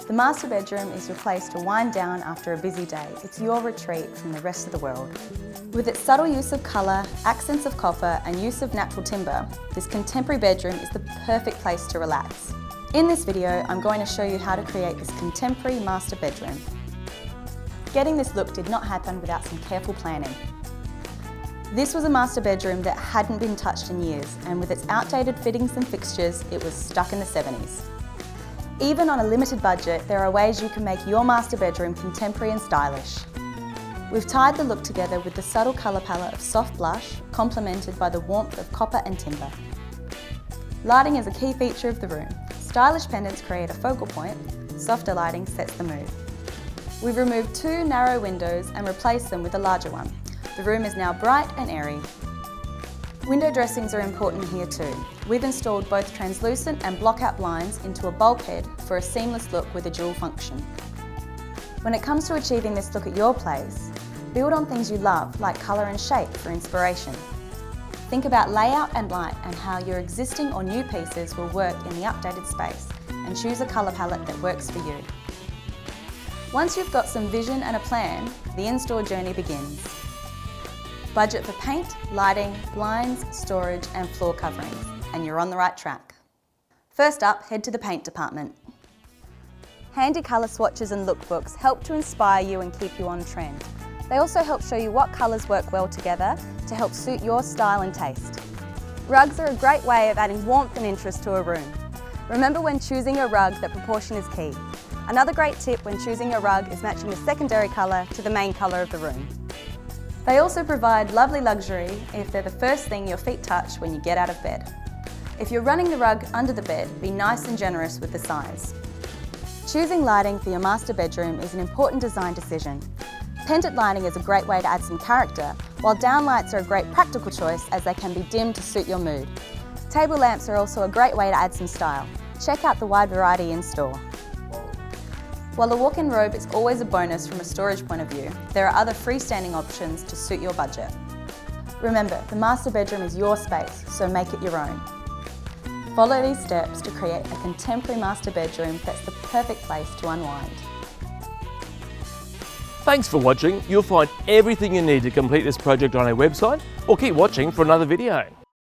The master bedroom is your place to wind down after a busy day. It's your retreat from the rest of the world. With its subtle use of colour, accents of copper and use of natural timber, this contemporary bedroom is the perfect place to relax. In this video, I'm going to show you how to create this contemporary master bedroom. Getting this look did not happen without some careful planning. This was a master bedroom that hadn't been touched in years, and with its outdated fittings and fixtures, it was stuck in the 70s. Even on a limited budget, there are ways you can make your master bedroom contemporary and stylish. We've tied the look together with the subtle colour palette of soft blush, complemented by the warmth of copper and timber. Lighting is a key feature of the room. Stylish pendants create a focal point, softer lighting sets the mood. We've removed two narrow windows and replaced them with a larger one. The room is now bright and airy. Window dressings are important here too. We've installed both translucent and block-out blinds into a bulkhead for a seamless look with a dual function. When it comes to achieving this look at your place, build on things you love, like colour and shape, for inspiration. Think about layout and light and how your existing or new pieces will work in the updated space, and choose a colour palette that works for you. Once you've got some vision and a plan, the in-store journey begins. Budget for paint, lighting, blinds, storage and floor coverings, and you're on the right track. First up, head to the paint department. Handy colour swatches and lookbooks help to inspire you and keep you on trend. They also help show you what colours work well together to help suit your style and taste. Rugs are a great way of adding warmth and interest to a room. Remember, when choosing a rug, that proportion is key. Another great tip when choosing a rug is matching the secondary colour to the main colour of the room. They also provide lovely luxury if they're the first thing your feet touch when you get out of bed. If you're running the rug under the bed, be nice and generous with the size. Choosing lighting for your master bedroom is an important design decision. Pendant lighting is a great way to add some character, while downlights are a great practical choice as they can be dimmed to suit your mood. Table lamps are also a great way to add some style. Check out the wide variety in store. While a walk-in robe is always a bonus from a storage point of view, there are other freestanding options to suit your budget. Remember, the master bedroom is your space, so make it your own. Follow these steps to create a contemporary master bedroom that's the perfect place to unwind. Thanks for watching. You'll find everything you need to complete this project on our website, or keep watching for another video.